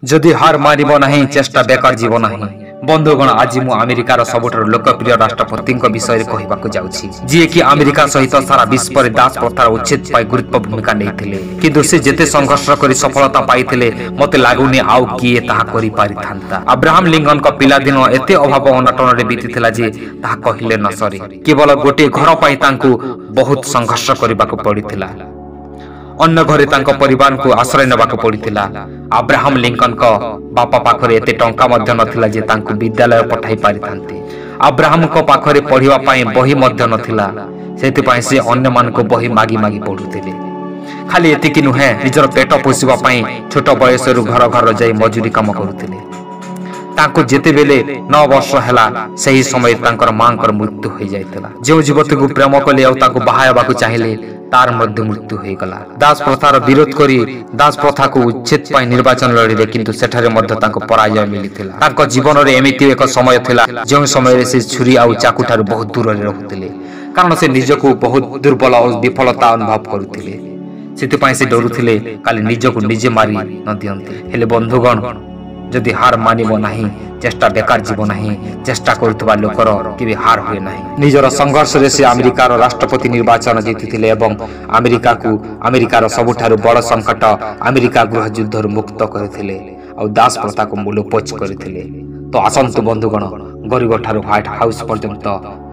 जदि हार मारिब नहीं चेष्टा बेकार जीव नहीं। बंधुगण आज मु अमेरिकार सबुठार लोकप्रिय राष्ट्रपति विषय कहवाक जाऊँगी जी कि अमेरिका सहित सारा विश्व में दास प्रथार उच्छेद पाई गुरुत्व भूमिका नहीं किंतु से जेते संघर्ष कर सफलता पाई मत लगुनि आउ किए ताहा करि पारि थांता। अब्राहम लिंकन का पिलादिन एते अभाव अनटन बीतीला जे ताहा कहिले न सरे। केवल गोटे घर पाई तांकु बहुत संघर्ष करबाक पड़िथिला। अन्य घरे तांको परिवार को आश्रय नबाक पड़िथिला। अब्राहम लिंकन का बापा पाखरे एते टंका मध्य नथिला जे तांकु विद्यालय पठाई पारि थांते। अब्राहम को पाखरे पढ़िबा पाई बही मध्य नथिला, सेति पाई से अन्य मान को बही मागी मागी पढुथिले। खाली एतिकी नुहे निजर पेट पोषिबा पाई छोट बयसरु घर घर जाई मजूरी काम करुथिले। तांको जेते बेले 9 वर्ष हैला सही समय तांकर मांकर मृत्यु हो जाइतला। जो युवती को प्रेम कले और तांको बाहायबाकु चाहिले तार मध्य मृत्यु हो गला। दास प्रथार विरोध करी दास प्रथा को उच्छेद पाई निर्वाचन लड़िले किंतु सेठारे मध्य तांको पराजय मिलिथिला। तांको जीवन रे एमिति एक समय थिला जो समय से छुरी आ चाकू ठार बहुत दूर रे रहुथिले, कारण से निजको बहुत दुर्बल और विफलता अनुभव करुथिले। सेति पाई से डरुथिले काली निजको निजे मारी न दियंते। हेले बंधुगण जदि हार मानिब नहीं चेष्टा बेकार जीव नहीं। चेष्टा करुवा लोकर केबे हार हुए नहीं। निजर संघर्ष रे से अमेरिकार राष्ट्रपति निर्वाचन जीतिथिले एवं अमेरिकार सबुठारु बड़ संकट अमेरिका गृह युद्ध मुक्त करथिले और दास प्रथा को मूलोपोच करथिले। तो आसंतु बंधुगण गरीब ठारू व्हाइट हाउस पर्यंत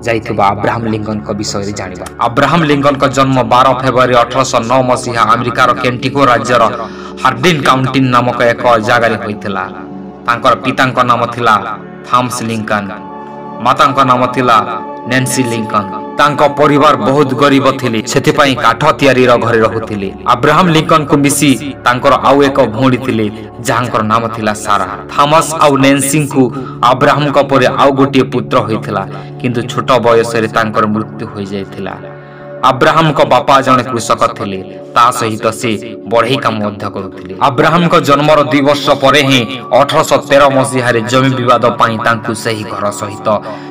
जाइथिबा अब्राहम लिंकन का विषय जानिबा। अब्राहम लिंकन का जन्म 12 फेब्रुआरी 1809 मसीहा अमेरिकार केंटिको राज्यर हार्डिन काउंटी नामक एक जगह रे होइथिला। तांकर पितांक नाम थिला थॉमस लिंकन, मातांक नाम थिला नैन्सी लिंकन। तांको परिवार बहुत गरीब थिले, सेति पई काठ तयारी रो घरे रहुथिले। अब्राहम लिंकन को मिसी तांकर आउ एक भौणी थिले जहांकर नाम थिला सारा। थॉमस आउ नैन्सी को अब्राहम को परे आउ गोटे पुत्र होइथिला किंतु छोट बयस रे तांकर मृत्यु हो जाइथिला। अब्राहम को बापा जने कृषक थिले, ता सहित से बढ़ई काम मध्य करुथिले। अब्राहम को जन्मर 2 वर्ष परे ही 1813 मसीह रे जमी विवाद पाई तांकु सही घर सहित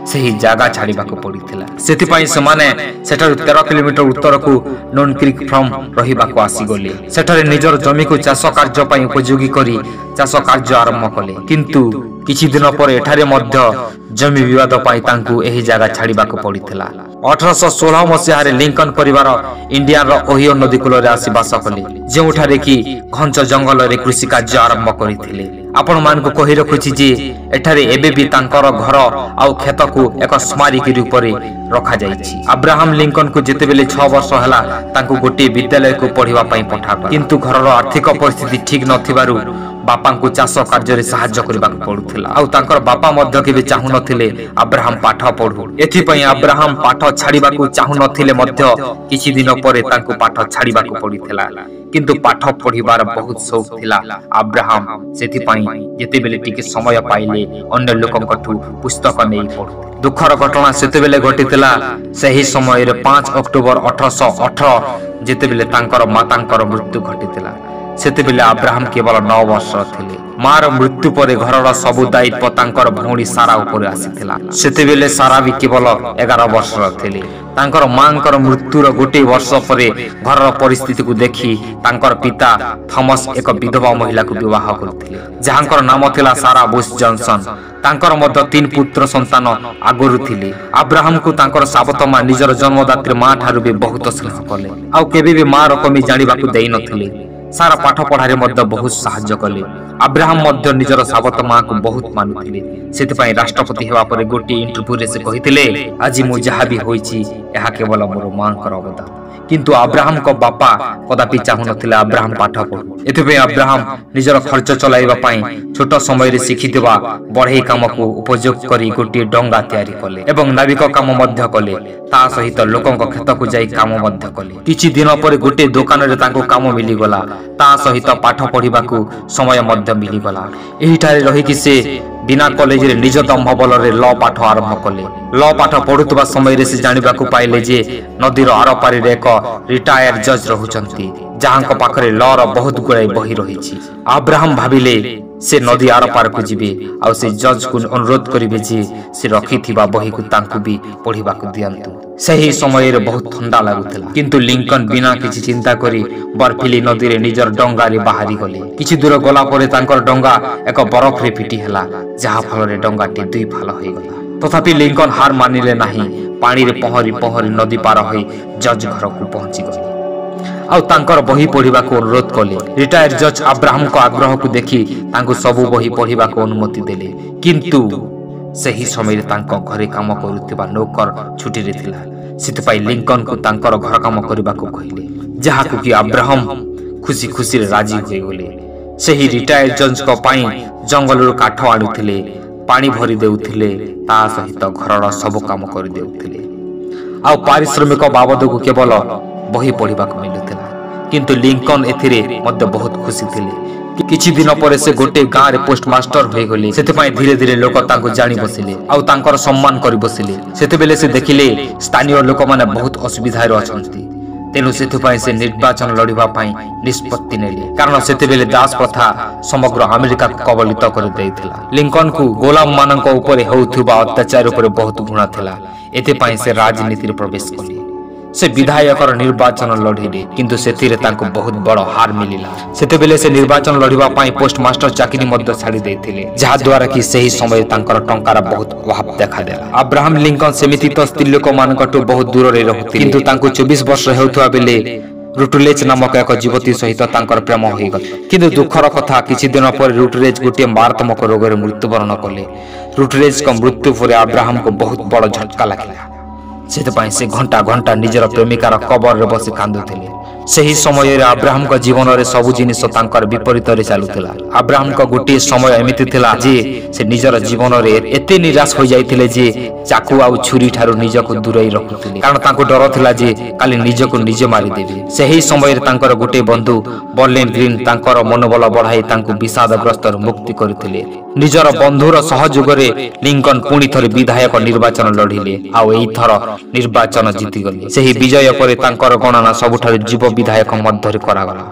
सही जागा छाड़ीबाक पड़िथिला। सेति पाई समाने सेठारु 13 किलोमीटर उत्तर को नॉन क्रीक फ्रॉम रहिबाक आसी गले। सेठारे निजर जमी को चाष कार्य पाई उपयोगी करी चाष कार्य आरंभ कले किंतु किछि दिन पर एठारे मध्य जमी विवाद पाई तांकु एही जागा छाड़ीबाक पड़िथिला। 1816 मसीह रे लिंकन परिवार इंडियान रो ओहियो नदी कूल रे आसी बास कले, जेउठारे कि घंच जंगल रे कृषि कार्य आरंभ करिथिले। आपण मान को कहि रखुछि जे एठारे एबे भी तांकर घर आउ खेत को एक स्मारकी रूप रे रखा जाइछि। अब्राहम लिंकन को जेते बेले 6 वर्ष हला तांकु गोटे विद्यालय को पढ़िबा पई पठाबा किंतु घरर आर्थिक परिस्थिति ठीक नथिबारु बापा को चाष कार्य रे सहाय्य करबाक पड़ुथिला। आउ तांकर बापा मध्य केबे चाहु नथिले अब्राहम पाठ पढु। एथि पई अब्राहम पाठ छाड़ीबाकू चाहु नथिले मध्य किछि दिन परे तांकु पाठ छाड़ीबाकू पड़िथिला किंतु पाठ पढ़िबार बहुत शौक थिला अब्राहम। सेथि पई जेते बेले टिके समय पाइले अन्य लोकंकठू पुस्तक नै पढु। दुखर घटना सेते बेले घटिथिला सही समय रे 5 अक्टोबर 1818 जेते बेले तांकर मातांकर मृत्यु घटिथिला। सेते बेले अब्राहम केवल 9 वर्ष थिले। मार मृत्यु परे घरर सबु दायित्व तांकर भौणी सारा ऊपर आसीथिला। सेते बेले सारा भी केवल 11 वर्ष थिले। तांकर मांकर मृत्युर गोटे वर्ष परे घरर परिस्थिति को देखि तांकर पिता थॉमस एक विधवा महिला को विवाह करथिले जहांकर नाम थिला सारा बुश जॉनसन। तांकर मध्य 3 पुत्र संतान आगरु थिले। अब्राहम को तांकर साबत मां निजर जन्मदात्री मां ठारू भी बहुत स्नेह कले आउ केबे भी मां रकमी जानिबाकू देई नथिले। सारा पाठ पढ़ारे मध्य बहुत साहाय्य कले। अब्राहम मध्य निजर साबत मां को बहुत मानुथिले। सेति पई राष्ट्रपति हेबा परे गोटे इंटरव्यू रे से कहिथिले आज मु जहा भी होईची एहा केवल मोर मांकर अवदान। किंतु अब्राहम को बापा कदापि चाहु नथिले अब्राहम पाठ पढु। एथि पई अब्राहम निजर खर्च चलाइबा पई छोट समय रे सिखिथिबा बढ़ई काम को उपयोग करी गोटे डंगा तयारी कले एवं नाविक काम मध्य कले। ता सहित लोकंक खेत को जाई काम मध्य कले। किछि दिन पर गोटे दुकान रे तांको काम मिली गला। ता सहित पाठ पढ़िबाकू समय मध्य मिली गला। एही ठारे रही कि से बिना कॉलेज रे निज दम्भ बल रे लॉ पाठ आरंभ कले। लॉ पाठ पढुतबा समय रे से जानिबाकू पाइले जे नदीर आर पारी रे एक रिटायर जज रहुचंती जहांक पाखरे लॉ रो बहुत गुड़ाई बही रहिछि। अब्राहम भाबिले से नदी आर पार को जीवे आउ से जज को अनुरोध करिवे जे से रखिथिबा बही को तांकु भी पढ़िबा को दियंतु। सही समय रे बहुत ठंडा लागुथिला किंतु लिंकन बिना किछि चिंता करी बर्फिली नदी रे निजर डंगा रे बाहरी गले। किछि दूर गला परे तांकर डंगा एक बरफ रे पिटी हला जहा फल रे डंगाटी दुई फाल होई गला। तथापि लिंकन हार मानिले नाही। पानी रे पहरी पहरी नदी पार होई जज घर को पहुंची गले आउ तांकर बही पढ़िबा को अनुरोध कले। रिटायर जज अब्राहम को आग्रह को देखि तांको सबु बही पढ़िबा को अनुमति देले किंतु सही समय रे तांको घरे काम करुथिबा नौकर छुटी रे थिला। सितपाई लिंकन को तांकर घर काम करिबा को कहिले जहा को कि अब्राहम खुशी खुशी रे राजी होई गले। सही रिटायर जज को पाई जंगल रो काठ आडुथिले पानी भरी देउथिले ता सहित घरर सब काम करि देउथिले आउ पारिश्रमिक बाबद को केवल बही पढ़िबा को मिलुथिला। किंतु लिंकन एथिरे मध्य बहुत खुशी थिले। किछि दिन परे से गोटे गाँ रे पोस्टमास्टर होई गले। सेते धीरे धीरे लोक तांको जानि बसिले आउ तांकर सम्मान करि बसिले। सेते बेले से देखिले स्थानीय लोक माने बहुत असुविधा रे अछंती तेनु सेते से निर्वाचन लड़िबा पाई निष्पत्ति नेले कारण सेते बेले दास प्रथा समग्र अमेरिका को कबलित कर देइथिला। लिंकन को गोलाम मानक ऊपर होउथुबा अत्याचार ऊपर बहुत घृणा थिला। एते पाई से राजनीति रे प्रवेश कले। से विधायकर निर्वाचन लड़िले किंतु सेतिरे तांको बहुत बड़ हार मिलिला। सेते बेले से निर्वाचन लड़िबा पाई पोस्टमास्टर चाकरी मध्य छाड़ी देथिले जहा द्वारा कि सही समय तांकर टंकार बहुत अभाव देखा देला। अब्राहम लिंकन सेमिति तो स्त्री लोक मानकटु बहुत दूर रे रहुथिले किंतु तांको 24 वर्ष हेउथुआ बेले रुटलेज नामक एक युवती सहित तांकर प्रेम होई गल। किंतु दुखर कथा किछि दिन पर रुटलेज गोटे मारात्मक रोग रे मृत्युवरण कले। रुटलेज को मृत्यु पर अब्राहम को बहुत बड़ झटका लागला। से घंटा घंटा निजर प्रेमिकार कबर रे बसी कांदुथिले। सही समय रे अब्राहम को जीवन रे सब जिनिस तांकर विपरीत रे चालुथिला। अब्राहम को गोटे समय एमिति थिला जे से निजर जीवन रे एते निराश हो जाइथिले जे चाकू आउ छुरी ठारू निजको दूरई रखुथिले कारण तांको डर थिला जे काली निजको निजे मारी देबे। सही समय रे तांकर गोटे बंधु बर्लिन ग्रीन तांकर मनोबल बढ़ाई तांको विषादग्रस्त मुक्ति करथिले। निजर बंधुर सहयोग रे लिंकन पुणी थरे विधायक निर्वाचन लढिले आउ एई थर निर्वाचन जीति गले। सही विजय परे तांकर गणना सबुठारु जीव विधायक मध्य करागला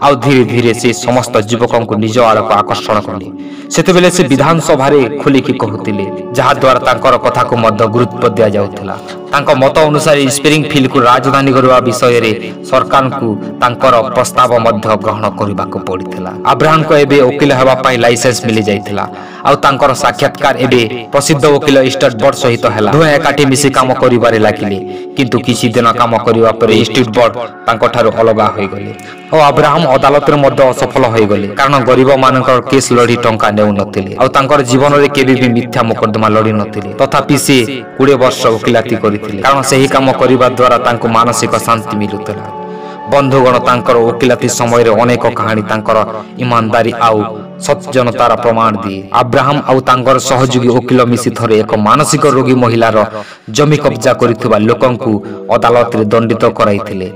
आउ धीरे धीरे से समस्त युवकों को निज आड़क आकर्षण कले। सेते बेले से विधानसभा रे खुलिकी कहूतिले जहा द्वारा तांकर कथा को मध्य गुरुत्व दिया जाउथिला। तांको मत अनुसार स्प्रिंगफील्ड को राजधानी करबा विषय रे सरकार को तांकर प्रस्ताव मध्य ग्रहण करबा को पड़िथिला। अब्राहम को एबे वकील हेबा पाई लाइसेंस मिली जाइथिला आउ तांकर साक्षात्कार एबे प्रसिद्ध वकील स्टेट बोर्ड सहित हैला। दुहे एकाठी मिसी काम करिबारे लागिले किंतु किछि दिन काम करिबा परे स्टेट बोर्ड तांको ठारो अलगा होई गले ओ अब्राहम अदालत रे मध्य असफल होई गले कारण गरीब मानकर केस लड़ी टंका नेउ नथिले आउ तांकर जीवन रे केबे भी मिथ्या मुकदमा लड़ी नथिले। तथापि से 20 वर्ष वकिलाती करिथिले कारण सही काम करिबा द्वारा तांको मानसिक शांति मिलुतला। बंधुगण तांकर वकिलाती समय रे अनेक कहानी तांकर ईमानदारी आउ सत्यजनतार प्रमाण दिए। अब्राहम आउ तांकर सहयोगी वकील मिसी थरे एक मानसिक रोगी महिलार जमी कब्जा करिथिबा लोकंकु अदालत रे दंडित कराइथिले।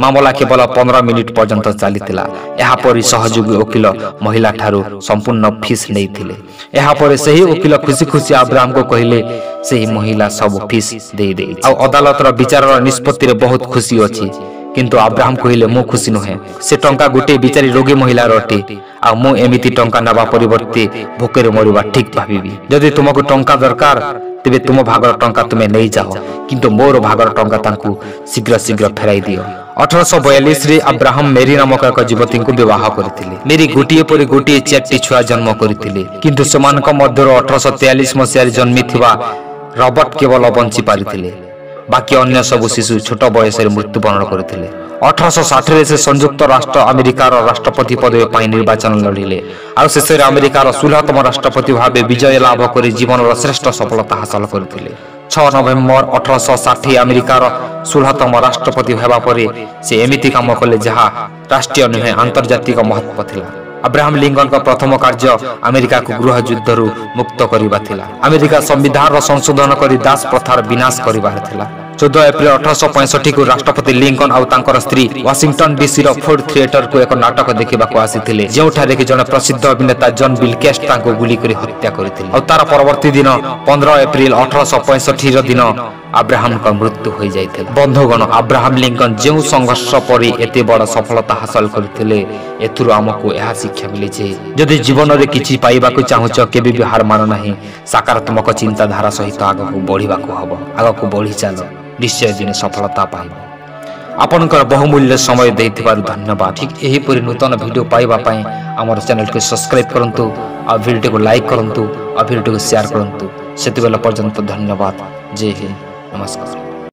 मामला केवल 15 मिनिट पर्यंत चलीथिला। एहा परि सहयोगी वकील महिला ठारू संपूर्ण फीस नैथिले। एहा परे सही वकील खुशी खुशी अब्राहम को कहिले सही महिला सब फीस दे दे आ अदालत रो विचार रो निष्पत्ति रे बहुत खुशी अछि किंतु अब्राहम कहिले मो खुशी नहे से टंका गोटे बिचारी रोगी महिला रटे आ मो एमिति टंका नबा परिवर्ते भोकरे मरिबा ठीक भाबिबी। जदि तुमको टंका दरकार तेबे तुम भागर टंका तुमे नै जाओ किंतु मोर भागर टंका तांकु शीघ्र शीघ्र फेराई दियो। 1842 रे अब्राहम मेरी नामक एक युवती को विवाह करथिले। मेरी गोटिए पर गोटिए 4टी छुआ जन्म करथिले किंतु समानक मध्य 1843 मसिया जन्मी थिबा रॉबर्ट केवल बंची पारिथिले। बाकी अन्य सब शिशु छोट बयस रे मृत्युवरण करथिले। 1860 से संयुक्त राष्ट्र अमेरिकार राष्ट्रपति पदवी पाई निर्वाचन लड़िले और शेष रे अमेरिकार 16तम राष्ट्रपति भावे विजय लाभ कर जीवन श्रेष्ठ सफलता हासिल करथिले। 6 नवेम्बर 1860 अमेरिकार 16तम राष्ट्रपति हेबा परे से एमिति काम कले जहा राष्ट्रीय नुहे अंतर्जातिक महत्व थिला। अब्राहम लिंकन का प्रथम कार्य अमेरिका को गृह युद्ध मुक्त करिबा थिला। अमेरिका संविधान रो संशोधन करी दास प्रथार विनाश करिबार थिला। 14 एप्रिल 1865 को राष्ट्रपति लिंकन और तांकर स्त्री वाशिंगटन डीसी रो फोर्ड थिएटर को एक नाटक देखिबाको आसीथिले जेउठारे कि जने प्रसिद्ध अभिनेता जॉन बिलकेस्ट तांको गुली करी हत्या करथिले और तार परवर्ती दिन 15 एप्रिल 1865 रो दिन अब्राहम का मृत्यु हो जाइथिले। बंधुगण अब्राहम लिंकन जो संघर्ष परि एते बड़ सफलता हासिल करथिले एथुरु हमको यह शिक्षा मिले जे जदि जीवन रे किछि पाइबाको चाहुच केबे भी हार मान नाही सकारात्मक चिंताधारा सहित आगको बढ़िबाको हबो आगको बढ़ी चलो निश्चय दिन सफलता पाइबो। आपनकर बहुमूल्य समय देथिबारु धन्यवाद। ठीक एही परि नूतन वीडियो पाइबा पई हमर चैनल को सब्सक्राइब करंतु और वीडियो को लाइक करंतु और वीडियो को शेयर करंतु। सेतिबेला पर्यंत धन्यवाद। जय हिंद, नमस्कार।